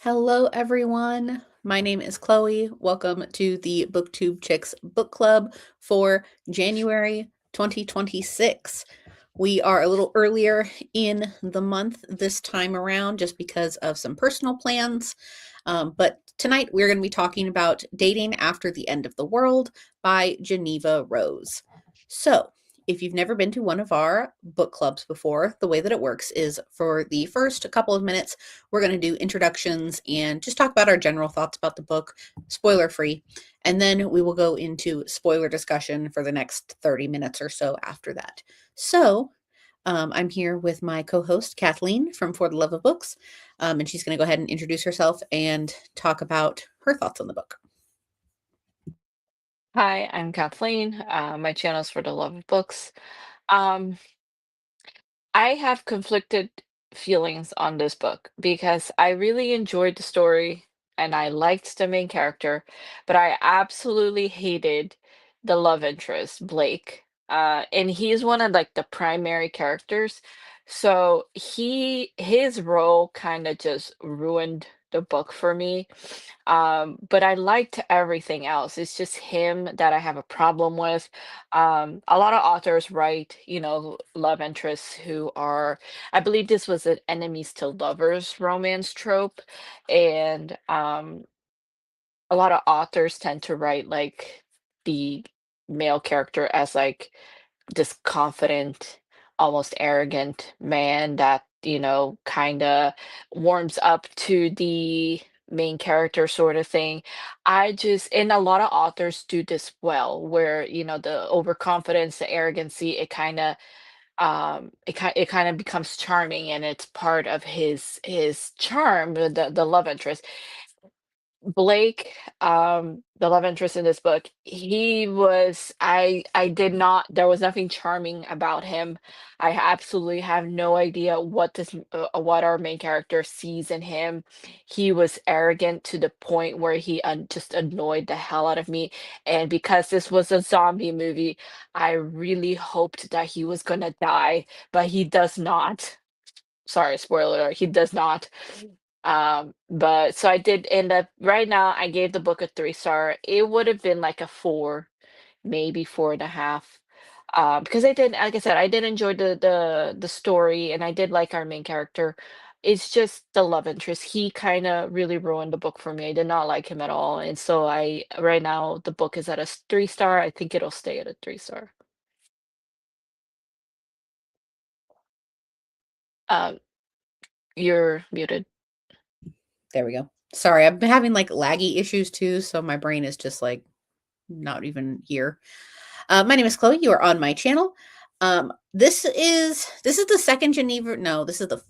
Hello, everyone. My name is Chloe. Welcome to the Booktube Chicks Book Club for January 2026. We are a little earlier in the month this time around just because of some personal plans. But tonight we're going to be talking about Dating After the End of the World by Jeneva Rose. So, if you've never been to one of our book clubs before, the way that it works is for the first couple of minutes, we're going to do introductions and just talk about our general thoughts about the book, spoiler free. And then we will go into spoiler discussion for the next 30 minutes or so after that. So I'm here with my co host, Kathleen from For the Love of Books. And she's going to go ahead and introduce herself and talk about her thoughts on the book. Hi, I'm Kathleen. My channel is For the Love of Books. Um, I have conflicted feelings on this book because I really enjoyed the story and I liked the main character, but I absolutely hated the love interest, Blake. And he's one of like the primary characters. So his role kind of just ruined the book for me. But I liked everything else. It's just him that I have a problem with. A lot of authors write, love interests who are, I believe this was an enemies to lovers romance trope. And a lot of authors tend to write like the male character as like this confident, almost arrogant man that, kind of warms up to the main character sort of thing. And a lot of authors do this well, where, the overconfidence, the arrogancy, it kind of becomes charming and it's part of his charm, the love interest. Blake, the love interest in this book, he was I did not there was nothing charming about him. I absolutely have no idea what our main character sees in him. He was arrogant to the point where he just annoyed the hell out of me. And because this was a zombie movie, I really hoped that he was gonna die, but he does not. Sorry, spoiler alert, he does not. But so I did end up right now, I gave the book a 3 star. It would have been like a 4, maybe 4.5. Because I did, like I said, I did enjoy the story and I did like our main character. It's just the love interest. He kind of really ruined the book for me. I did not like him at all. And so I right now the book is at a 3 star. I think it'll stay at a 3 star. Um, you're muted. There we go. Sorry, I've been having like laggy issues too, so my brain is just like not even here. My name is Chloe. You are on my channel. This is the second Geneva. No, this is the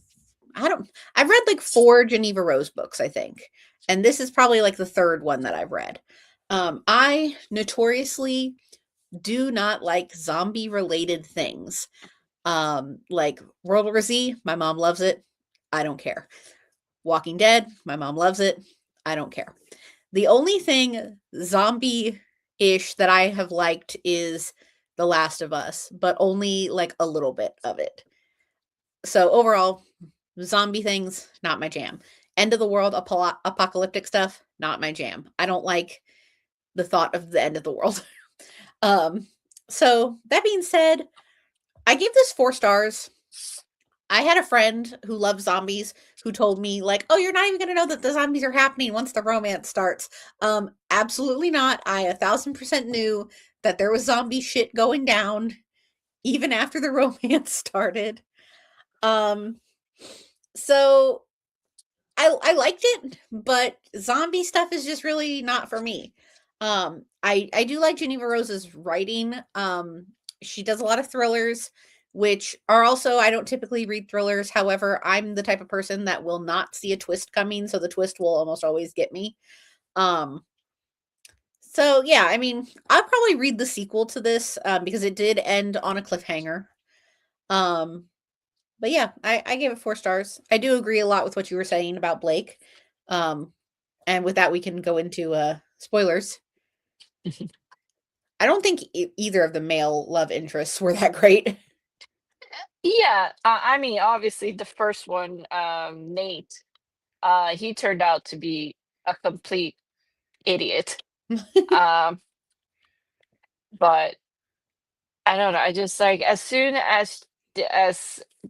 I don't. I've read like 4 Geneva Rose books, I think, and this is probably like the third one that I've read. I notoriously do not like zombie related things. Like World War Z. My mom loves it. I don't care. Walking Dead. My mom loves it. I don't care. The only thing zombie-ish that I have liked is The Last of Us, but only like a little bit of it. So overall, zombie things, not my jam. End of the world apocalyptic stuff, not my jam. I don't like the thought of the end of the world. um, so that being said, I gave this 4 stars. I had a friend who loves zombies who told me like, "Oh, you're not even going to know that the zombies are happening once the romance starts." Absolutely not. I 1,000% knew that there was zombie shit going down even after the romance started. Um, so I liked it, but zombie stuff is just really not for me. I do like Geneva Rose's writing. She does a lot of thrillers, which are also I don't typically read thrillers. However, I'm the type of person that will not see a twist coming, so the twist will almost always get me. Um, so yeah, I mean, I'll probably read the sequel to this because it did end on a cliffhanger. Um, but yeah, I gave it 4 stars. I do agree a lot with what you were saying about Blake. Um, and with that, we can go into spoilers. I don't think either of the male love interests were that great. Yeah, I mean, obviously the first one, Nate. He turned out to be a complete idiot. Um, but I don't know. I just like as soon as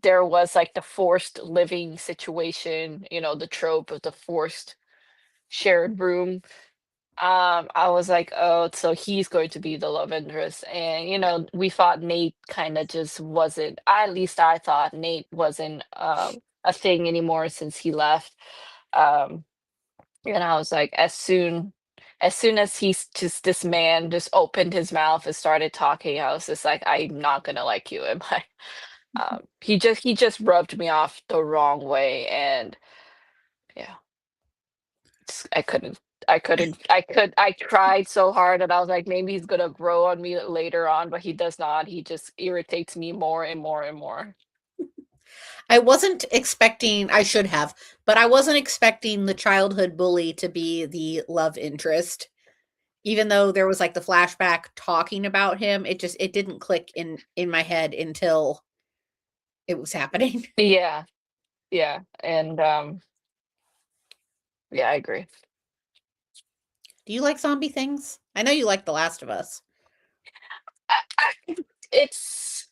there was like the forced living situation, the trope of the forced shared room. I was like, oh, so he's going to be the love interest. And, we thought Nate kind of just wasn't, at least I thought Nate wasn't a thing anymore since he left. Um, and I was like, as soon as he's just this man just opened his mouth and started talking, I was just like, I'm not gonna like you. Am I? He just rubbed me off the wrong way, and yeah. I couldn't. I tried so hard and I was like, maybe he's gonna grow on me later on, but he does not. He just irritates me more and more and more. I wasn't expecting, I should have, but I wasn't expecting the childhood bully to be the love interest. Even though there was like the flashback talking about him, it didn't click in my head until it was happening. Yeah, yeah, and yeah, I agree. Do you like zombie things? I know you like The Last of Us. It's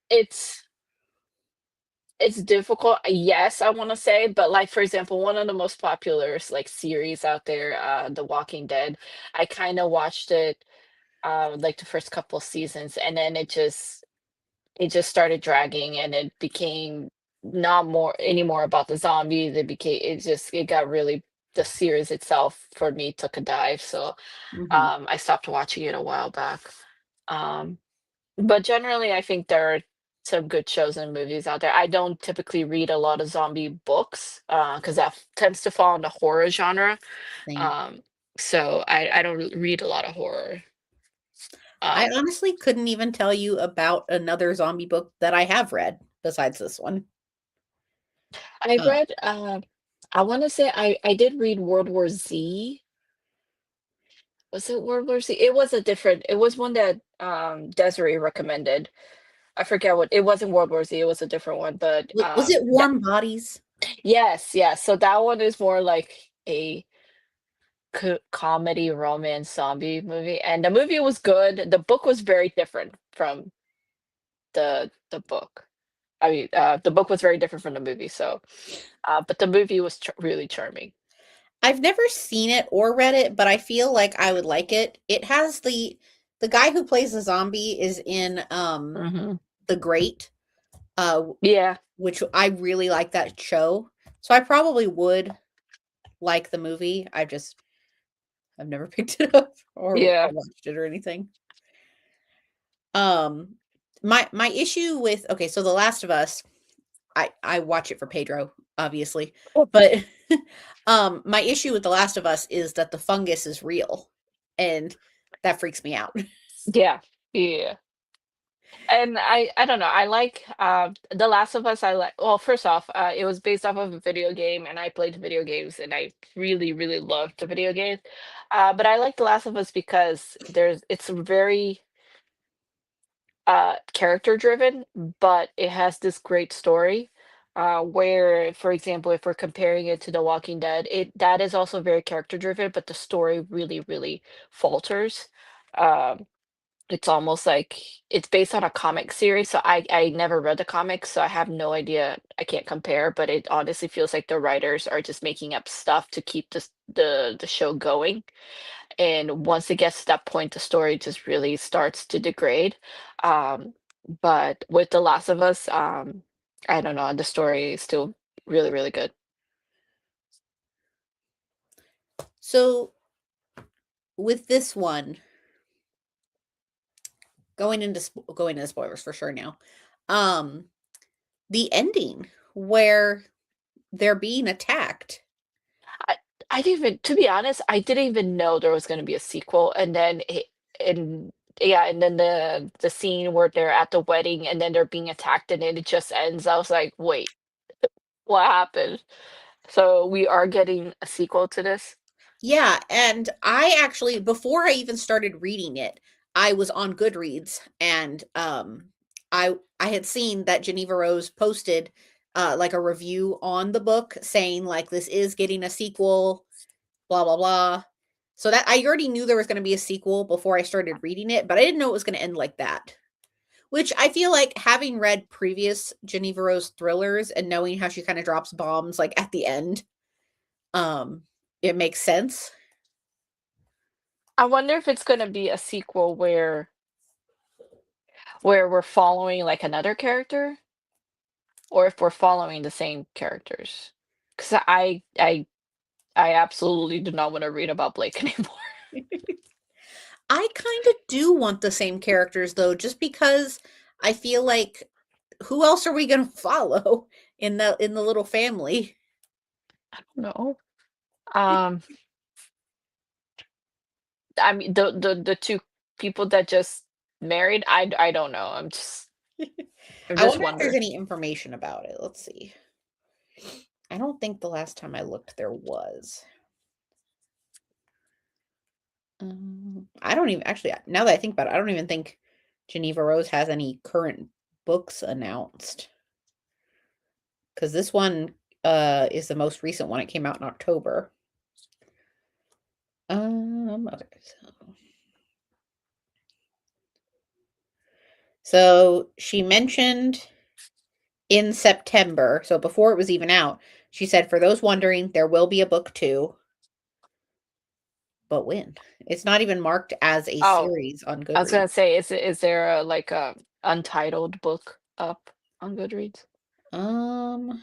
it's it's difficult. Yes, I want to say, but like for example, one of the most popular like series out there, The Walking Dead. I kind of watched it like the first couple seasons, and then it just started dragging and it became not more anymore about the zombies. It got really, the series itself for me took a dive. So Mhm. I stopped watching it a while back. Um but generally I think there are some good shows and movies out there. I don't typically read a lot of zombie books because that tends to fall in the horror genre. Same. Um so I don't read a lot of horror. I Um honestly couldn't even tell you about another zombie book that I have read besides this one. I Uh, read I want to say I did read World War Z. Was it World War Z? It was one that Desiree recommended. I forget what, it wasn't World War Z, it was a different one, but was it that, Warm Bodies? yes, yes. So that one is more like a comedy romance zombie movie, and the movie was good. The book was very different from the book. I mean, the book was very different from the movie, so but the movie was really charming. I've never seen it or read it, but I feel like I would like it. It has the guy who plays the zombie is in Mhm. The Great, uh Yeah, which I really like that show. So I probably would like the movie. I've never picked it up or yeah. watched it or anything. Um my issue with, okay, so The Last of Us, I watch it for Pedro, obviously. But my issue with The Last of Us is that the fungus is real, and that freaks me out. Yeah, yeah. And I don't know, I like, The Last of Us. I like, well, first off, it was based off of a video game, and I played video games, and I really, really loved the video games. But I like The Last of Us because it's very, character driven, but it has this great story, where, for example, if we're comparing it to The Walking Dead, that is also very character driven, but the story really, really falters. Um it's almost like it's based on a comic series, so I never read the comics, so I have no idea. I can't compare, but it honestly feels like the writers are just making up stuff to keep the show going. And once it gets to that point, the story just really starts to degrade. Um, but with The Last of Us, I don't know, the story is still really, really good. So with this one, going into spoilers for sure now. Um, the ending where they're being attacked. I I didn't even, to be honest, I didn't even know there was gonna be a sequel, and then and yeah, and then the scene where they're at the wedding and then they're being attacked and then it just ends. I was like, "Wait, what happened?" So we are getting a sequel to this? Yeah, and I actually, before I even started reading it, I was on Goodreads, and I had seen that Geneva Rose posted like a review on the book saying like this is getting a sequel, blah blah blah. So that I already knew there was going to be a sequel before I started reading it, but I didn't know it was going to end like that. Which I feel like having read previous Geneva Rose thrillers and knowing how she kind of drops bombs like at the end, um, it makes sense. I wonder if it's gonna be a sequel where we're following, like, another character, or if we're following the same characters. 'Cause I absolutely do not wanna read about Blake anymore. I kind of do want the same characters though, just because I feel like who else are we going to follow in the little family? No. Um, I mean, the 2 people that just married, I don't know, I'm I just wonder if there's wonder. any information about it. Let's see. I don't think the last time I looked there was. I don't even actually now that I think about it, I don't even think Geneva Rose has any current books announced. Because this one is the most recent one. It came out in October. Okay, so she mentioned in September, so before it was even out, she said, for those wondering, there will be a book two, but when? It's not even marked as a Oh, series on I was Goodreads. gonna say, is there a, like, a untitled book up on Goodreads? Um,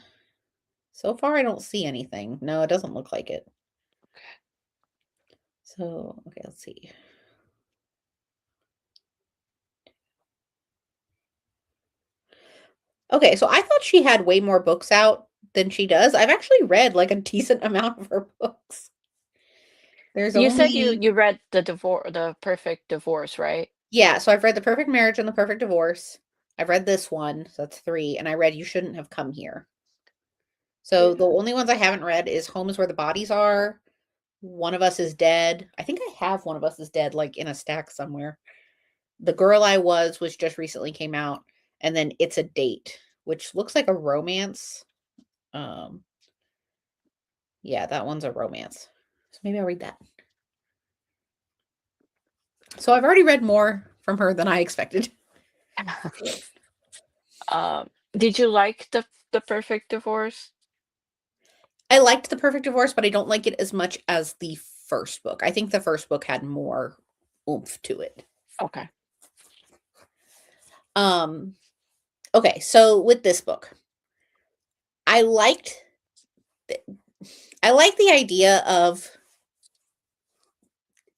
so far I don't see anything. No, it doesn't look like it. So, okay, let's see. Okay, so I thought she had way more books out than she does. I've actually read like a decent amount of her books. There's You said only you read The Perfect Divorce, right? yeah, so I've read The Perfect Marriage and The Perfect Divorce. I've read this one, so that's 3, and I read You Shouldn't Have Come Here. So the only ones I haven't read is Homes Where the Bodies Are, One of Us is Dead. I think I have One of Us is Dead like in a stack somewhere. The Girl I Was just recently came out, and then It's a Date, which looks like a romance. Um yeah, that one's a romance. So maybe I'll read that. So I've already read more from her than I expected. Did you like The Perfect Divorce? I liked The Perfect Divorce, but I don't like it as much as the first book. I think the first book had more oomph to it. Okay. Um, okay, so with this book, I liked th- I like the idea of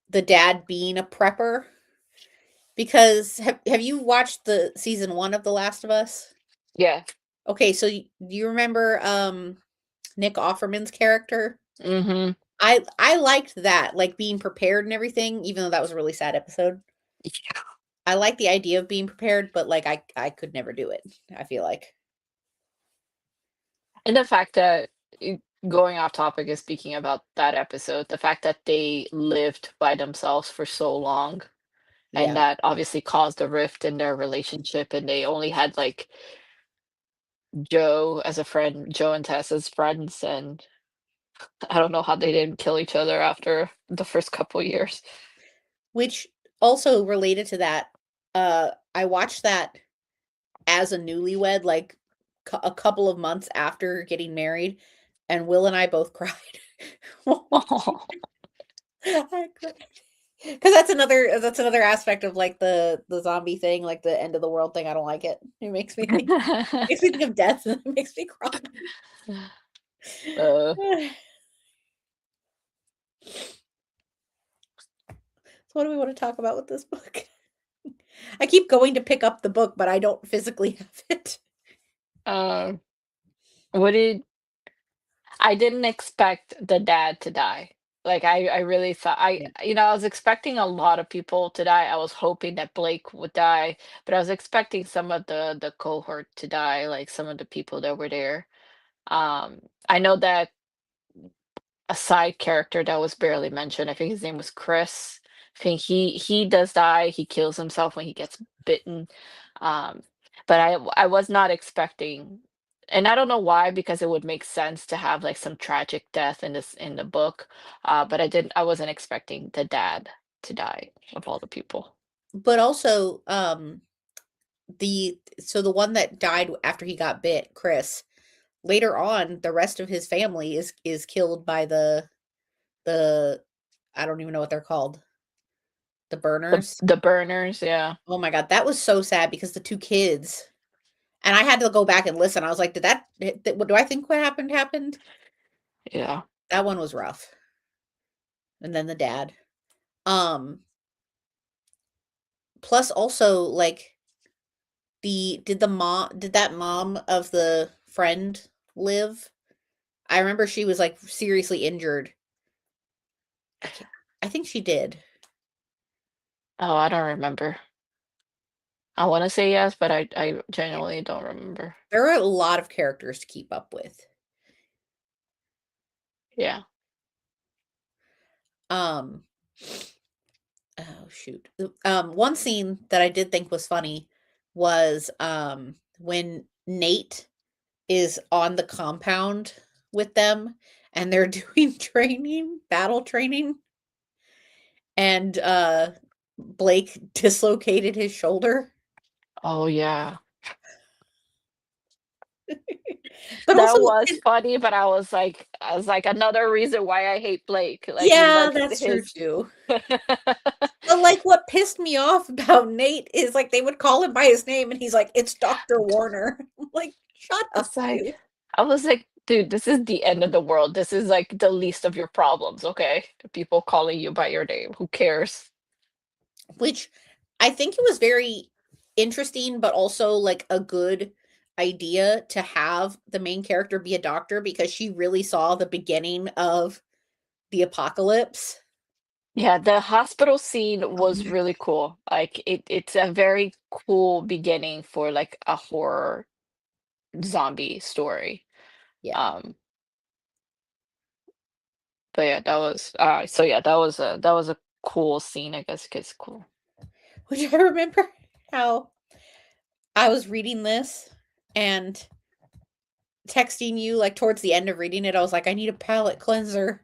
the dad being a prepper because have you watched the season 1 of The Last of Us? Yeah. Okay, so do you remember Nick Offerman's character? Mhm. I liked that, like being prepared and everything, even though that was a really sad episode. Yeah. I like the idea of being prepared, but like I could never do it. I feel like. And the fact that going off topic and speaking about that episode, the fact that they lived by themselves for so long and Yeah. that obviously caused a rift in their relationship and they only had like Joe as a friend, Joe and Tess as friends, and I don't know how they didn't kill each other after the first couple years. Which also related to that, I watched that as a newlywed, like a couple of months after getting married, and Will and I both cried. Oh. I cried. Because that's another aspect of like the zombie thing, like the end of the world thing. I don't like it. It makes me think of death and it makes me cry. Uh, So what do we want to talk about with this book? I keep going to pick up the book, but I don't physically have it. um, what did I didn't expect the dad to die. Like I really thought Yeah. I was expecting a lot of people to die. I was hoping that Blake would die, but I was expecting some of the cohort to die, like some of the people that were there. I know that a side character that was barely mentioned, I think his name was Chris. I think he does die. He kills himself when he gets bitten. Um, but I was not expecting And I don't know why, because it would make sense to have like some tragic death in the book. But I wasn't expecting the dad to die of all the people. But also, the one that died after he got bit, Chris, later on, the rest of his family is killed by the I don't even know what they're called. The burners. The burners, yeah. Oh my god, that was so sad because the 2 kids and I had to go back and listen. I was like, "Did what do I think what happened?" Yeah. That one was rough. And then the dad. Um, plus also, like, did that mom of the friend live? I remember she was, like, seriously injured. I can't I think she did. Oh, I don't remember. I want to say yes, but I genuinely don't remember. There are a lot of characters to keep up with. Yeah. Um, oh shoot. One scene that I did think was funny was, when Nate is on the compound with them and they're doing battle training, and, Blake dislocated his shoulder. Oh yeah. But also That was funny, but I was like another reason why I hate Blake. Like yeah, look that's true his too. But, like, what pissed me off about Nate is, like, they would call him by his name, and he's like, "It's Doctor Warner." I'm like, "Shut up, It's like dude." I was like, dude, this is the end of the world. This is like the least of your problems, okay? People calling you by your name. Who cares? Which I think it was very interesting, but also, like, a good idea to have the main character be a doctor because she really saw the beginning of the apocalypse. Yeah, the hospital scene Oh was my really cool. Like it's a very cool beginning for like a horror zombie story. yeah. Um, but yeah, that was so yeah, that was a cool scene, I guess it's cool. Which I remember how I was reading this and texting you, like, towards the end of reading it, I was like, "I need a palate cleanser."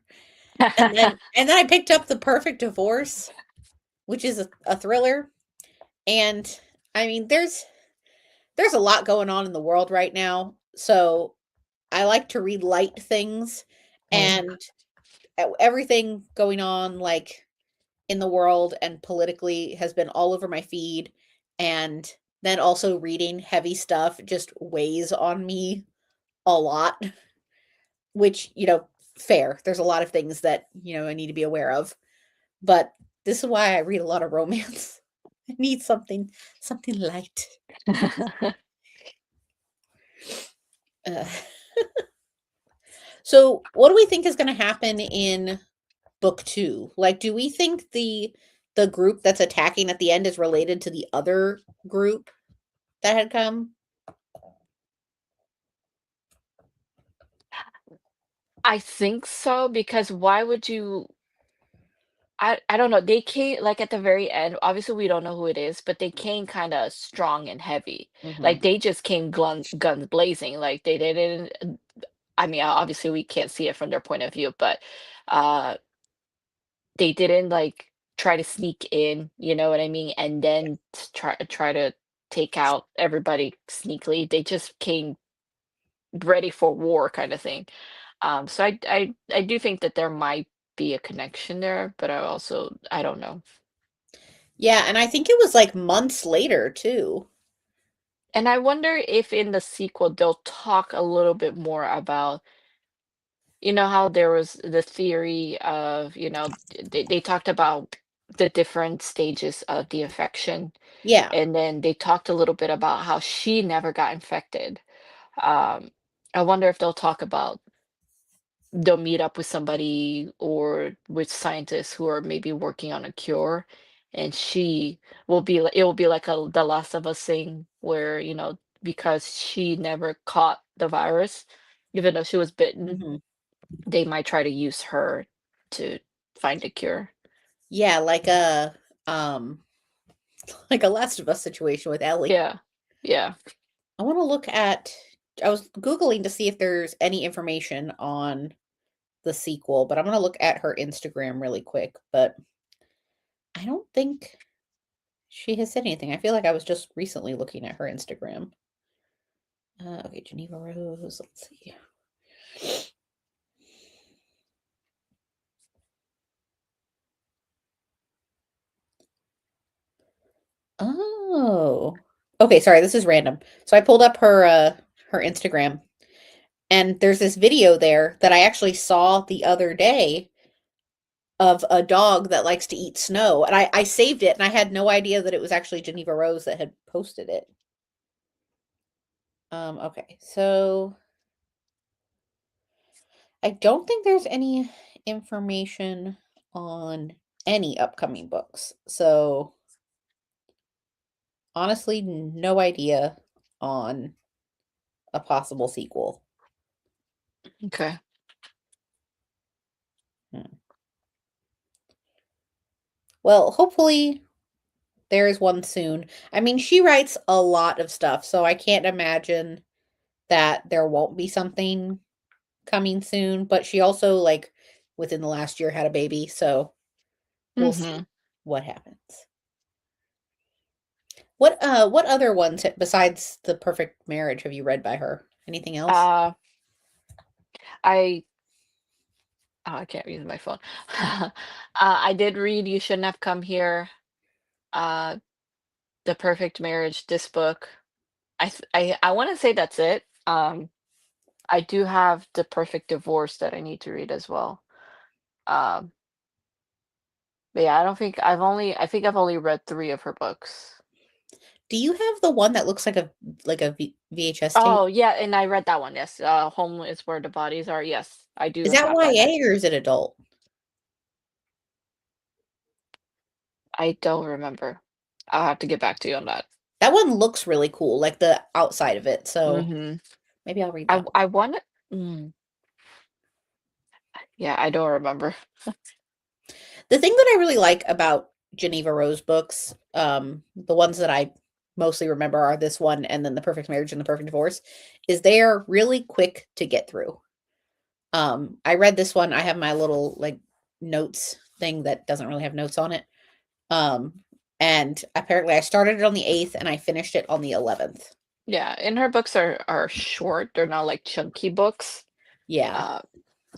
And then I picked up The Perfect Divorce, which is a thriller, and, I mean, there's a lot going on in the world right now, so I like to read light things, Mm. and everything going on, like, in the world and politically has been all over my feed, and then also reading heavy stuff just weighs on me a lot, which, fair. There's a lot of things that, I need to be aware of, but this is why I read a lot of romance. I need something light. Uh, so what do we think is gonna happen in book 2? Like, do we think the group that's attacking at the end is related to the other group that had come? I think so because why would you I don't know, they came like at the very end, obviously we don't know who it is, but they came kind of strong and heavy. Like Mhm. they just came guns blazing. Like they didn't I mean, obviously we can't see it from their point of view, but uh they didn't like try to sneak in, you know what I mean? And then try to take out everybody sneakily. They just came ready for war kind of thing. So I do think that there might be a connection there, but I don't know. Yeah, and I think it was, like, months later too. And I wonder if in the sequel they'll talk a little bit more about, you know, how there was the theory of, you know, they talked about the different stages of the infection, Yeah. and then they talked a little bit about how she never got infected. Um, I wonder if they'll meet up with somebody or with scientists who are maybe working on a cure, and she will be it will be like a the Last of Us thing where, you know, because she never caught the virus, even though she was bitten, Mhm. they might try to use her to find a cure. Yeah, um, like a Last of Us situation with Ellie. Yeah. Yeah. I wanna look at I was Googling to see if there's any information on the sequel, but I'm gonna look at her Instagram really quick, but I don't think she has said anything. I feel like I was just recently looking at her Instagram. Okay, Geneva Rose, let's see. Oh. Okay, sorry, this is random. So I pulled up her Instagram, and there's this video there that I actually saw the other day of a dog that likes to eat snow. And I saved it, and I had no idea that it was actually Geneva Rose that had posted it. Okay, so I don't think there's any information on any upcoming books. So honestly, no idea on a possible sequel. Okay. Hmm. Well, hopefully there is one soon. I mean, she writes a lot of stuff, so I can't imagine that there won't be something coming soon, but she also like within the last year had a baby, so we'll see Mhm. what happens. What other ones besides The Perfect Marriage have you read by her? Anything else? Uh, I oh, I can't use my phone. I did read You Shouldn't Have Come Here, uh, The Perfect Marriage, this book. I wanna say that's it. I do have The Perfect Divorce that I need to read as well. Um, but yeah, I think I've only read 3 of her books. Do you have the one that looks like a VHS tape? Oh, yeah, and I read that one, yes. Home is Where the Bodies Are. Yes, I do Is that have that YA next. or is it adult? I don't remember. I'll have to get back to you on that. That one looks really cool, like the outside of it. So Mhm. maybe I'll read that one. I wanna mm, yeah, I don't remember. The thing that I really like about Geneva Rose books, the ones that I mostly remember are this one and then The Perfect Marriage and The Perfect Divorce, is they are really quick to get through. I read this one. I have my little like notes thing that doesn't really have notes on it. Um, and apparently I started it on the 8th and I finished it on the 11th. Yeah, and her books are short, they're not like chunky books. Yeah. Uh,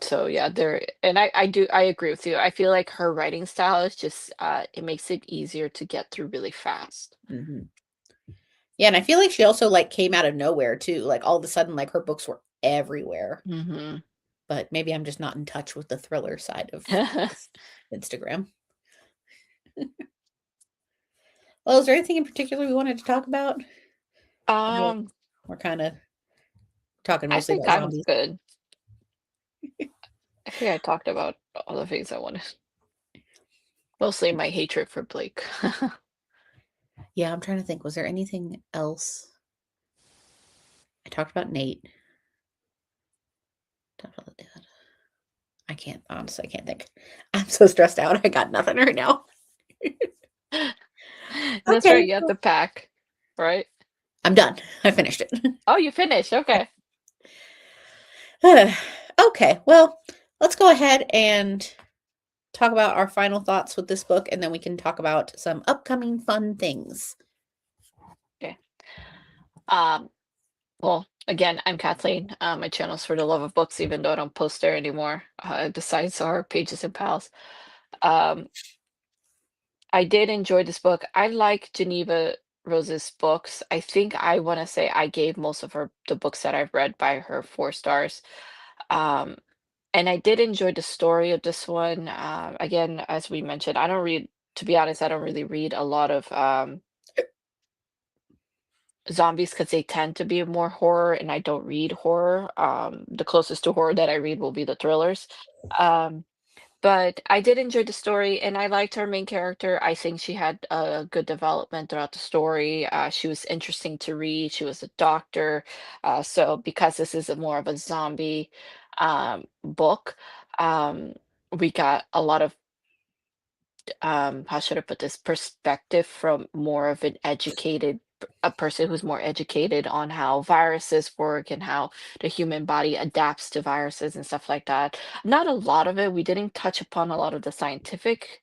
so yeah, they're and I agree with you. I feel like her writing style is just it makes it easier to get through really fast. Hmm. Yeah, and I feel like she also like came out of nowhere too. Like all of a sudden, like her books were everywhere. Mhm. But maybe I'm just not in touch with the thriller side of Instagram. Well, is there anything in particular we wanted to talk about? I know Um, we're kind of talking I mostly think about I'm zombies. good. I think I talked about all the things I wanted. Mostly my hatred for Blake. Yeah, I'm trying to think. Was there anything else? I talked about Nate. Talked about the dad. I can't, honestly, I can't think. I'm so stressed out. I got nothing right now. That's Okay, right, you have to pack, right? I'm done. I finished it. Oh, you finished. Okay. Okay, well, let's go ahead and talk about our final thoughts with this book, and then we can talk about some upcoming fun things. Okay. Um, well, again, I'm Kathleen. My channel's for the love of books, even though I don't post there anymore, besides our pages and pals. Um, I did enjoy this book. I like Geneva Rose's books. I think I want to say I gave most of her the books that I've read by her 4 stars. Um, and I did enjoy the story of this one. Again, as we mentioned, I don't read, to be honest, I don't really read a lot of zombies because they tend to be more horror, and I don't read horror. The closest to horror that I read will be the thrillers. Um, but I did enjoy the story, and I liked her main character. I think she had a good development throughout the story. She was interesting to read. She was a doctor. So because this is a more of a zombie book, um, we got a lot of how should I put this, perspective from more of an educated a person who's more educated on how viruses work and how the human body adapts to viruses and stuff like that. Not a lot of it. We didn't touch upon a lot of the scientific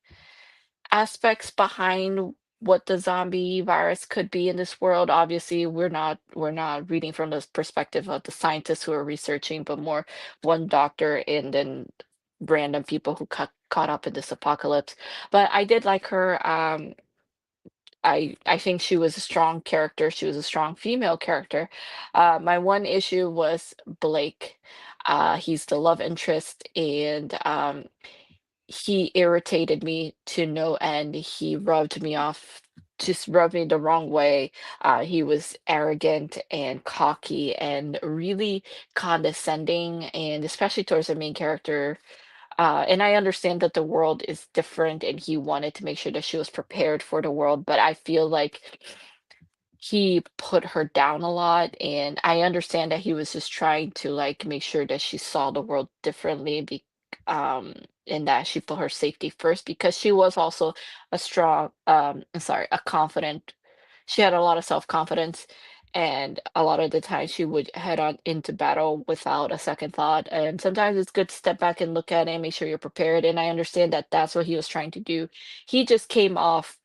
aspects behind what the zombie virus could be in this world. Obviously, we're not reading from the perspective of the scientists who are researching, but more one doctor and then random people who caught up in this apocalypse. But I did like her. I think she was a strong character. She was a strong female character. My one issue was Blake. He's the love interest, and he irritated me to no end. He rubbed me off, just rubbed me the wrong way. He was arrogant and cocky and really condescending, and especially towards the main character. And I understand that the world is different, and he wanted to make sure that she was prepared for the world, but I feel like he put her down a lot, and I understand that he was just trying to, like, make sure that she saw the world differently, um, and that she put her safety first because she was also a strong, I'm sorry, a confident she had a lot of self-confidence, and a lot of the time she would head on into battle without a second thought, and sometimes it's good to step back and look at it and make sure you're prepared, and I understand that that's what he was trying to do. He just came off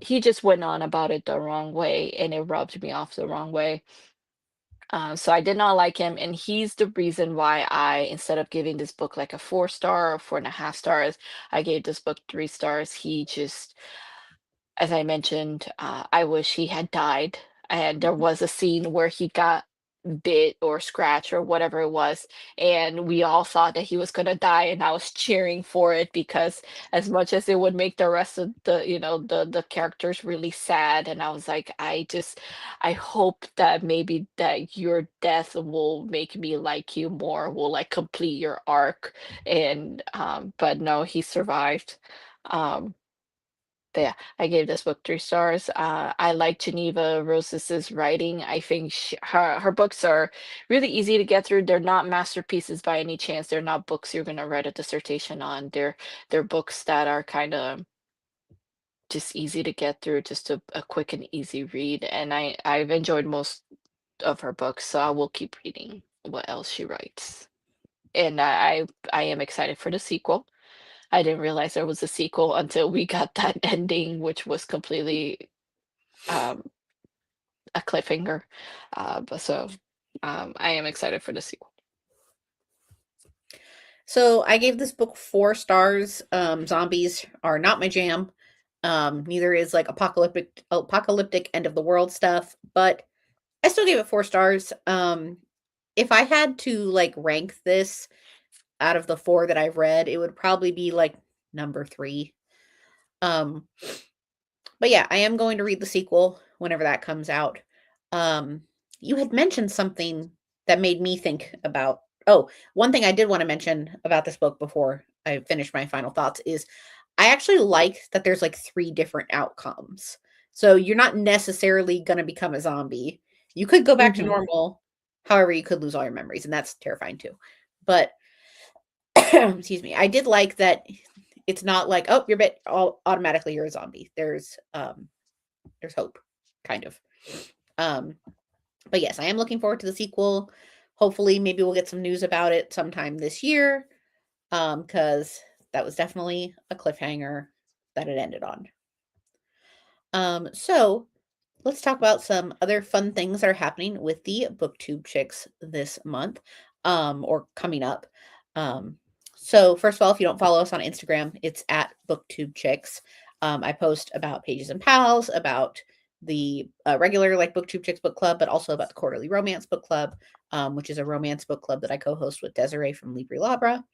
he just went on about it the wrong way, and it rubbed me off the wrong way. So I did not like him, and he's the reason why I, instead of giving this book like a 4 star or 4.5 stars, I gave this book 3 stars. He just, as I mentioned, I wish he had died. And there was a scene where he got bit or scratched or whatever it was, and we all thought that he was gonna die, and I was cheering for it because as much as it would make the rest of the characters really sad, and I was like, I hope that maybe that your death will make me like you more, will like complete your arc, and but no, he survived. Um, but yeah, I gave this book 3 stars. I like Geneva Roses's writing. I think her books are really easy to get through. They're not masterpieces by any chance. They're not books you're gonna write a dissertation on. They're books that are kind of just easy to get through, just a quick and easy read. And I've enjoyed most of her books, so I will keep reading what else she writes. And I am excited for the sequel. I didn't realize there was a sequel until we got that ending, which was completely um, a cliffhanger. I am excited for the sequel. So I gave this book 4 stars. Zombies are not my jam. Neither is like apocalyptic end of the world stuff, but I still gave it 4 stars. If I had to like rank this out of the four that I've read, it would probably be like number three. Um, but yeah, I am going to read the sequel whenever that comes out. Um, you had mentioned something that made me think about. Oh, one thing I did want to mention about this book before I finish my final thoughts is I actually like that there's like three different outcomes. So you're not necessarily going to become a zombie. You could go back to Hmm. normal. However, you could lose all your memories, and that's terrifying too. But excuse me, I did like that it's not like, oh, you're bit all automatically you're a zombie. There's hope, kind of. Um, but yes, I am looking forward to the sequel. Hopefully, maybe we'll get some news about it sometime this year. Because that was definitely a cliffhanger that it ended on. So let's talk about some other fun things that are happening with the Booktube chicks this month, or coming up. Um, so first of all, if you don't follow us on Instagram, it's at Booktube chicks. I post about Pages and Pals, about the regular like Booktube Chicks book club, but also about the quarterly romance book club, which is a romance book club that I co-host with Desiree from Libri Labra.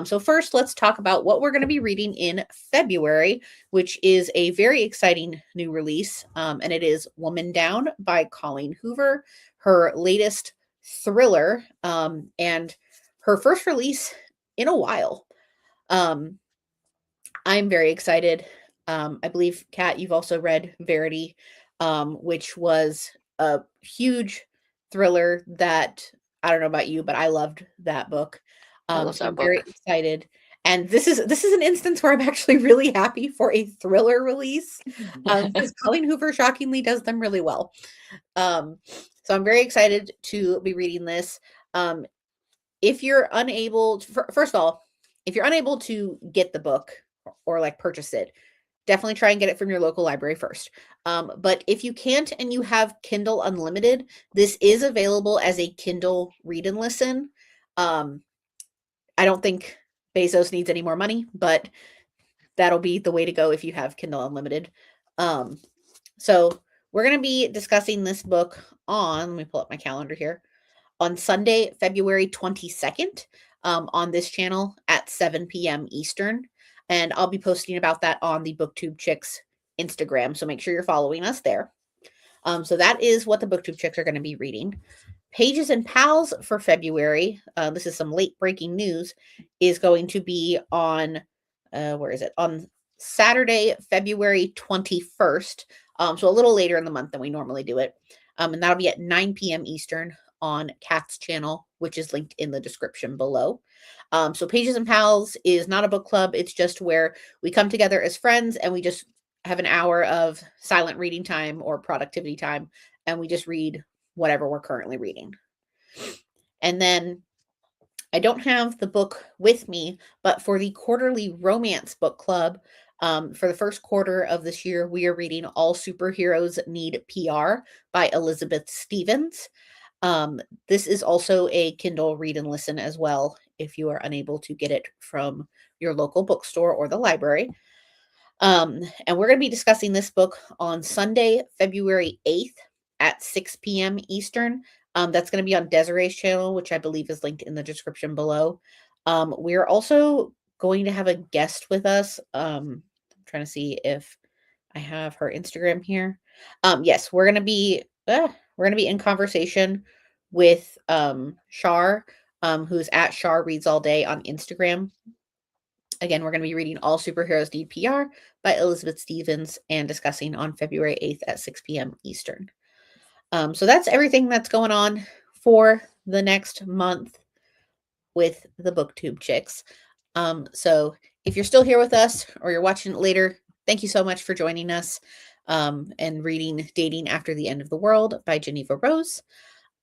So first, let's talk about what we're going to be reading in February, which is a very exciting new release, and it is Woman Down by Colleen Hoover, her latest thriller, and her first release in a while. Um, I'm very excited. I believe, Kat, you've also read Verity, which was a huge thriller that I don't know about you, but I loved that book. I love So that I'm very book. excited. And this is an instance where I'm actually really happy for a thriller release, because Colleen Hoover shockingly does them really well. So I'm very excited to be reading this. If you're unable to, first of all, if you're unable to get the book or like purchase it, definitely try and get it from your local library first. But if you can't and you have Kindle Unlimited, this is available as a Kindle read and listen. I don't think Bezos needs any more money, but that'll be the way to go if you have Kindle Unlimited. So we're going to be discussing this book on, let me pull up my calendar here, on Sunday, February 22nd, on this channel at 7 p.m. Eastern. And I'll be posting about that on the Booktube Chicks Instagram. So make sure you're following us there. So that is what the Booktube Chicks are going to be reading. Pages and Pals for February, this is some late breaking news, is going to be on, where is it? On Saturday, February 21st. So a little later in the month than we normally do it. And that'll be at 9 p.m. Eastern on Kat's channel, which is linked in the description below. So Pages and Pals is not a book club. It's just where we come together as friends and we just have an hour of silent reading time or productivity time, and we just read whatever we're currently reading. And then I don't have the book with me, but for the quarterly romance book club, for the first quarter of this year, we are reading All Superheroes Need PR by Elizabeth Stevens. This is also a Kindle read and listen as well, if you are unable to get it from your local bookstore or the library. And we're going to be discussing this book on Sunday, February 8th at 6 p.m. Eastern. That's going to be on Desiree's channel, which I believe is linked in the description below. We're also going to have a guest with us. I'm trying to see if I have her Instagram here. Yes, we're going to be in conversation with Shar, who's at Shar Reads All Day on Instagram. Again, we're going to be reading All Superheroes Need PR by Elizabeth Stevens and discussing on February 8th at 6 p.m. Eastern. So that's everything that's going on for the next month with the Booktube Chicks. So if you're still here with us or you're watching it later, thank you so much for joining us and reading Dating After the End of the World by Jeneva Rose.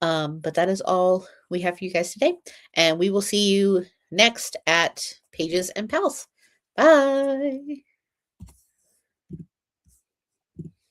But that is all we have for you guys today. And we will see you next at Pages and Pals. Bye.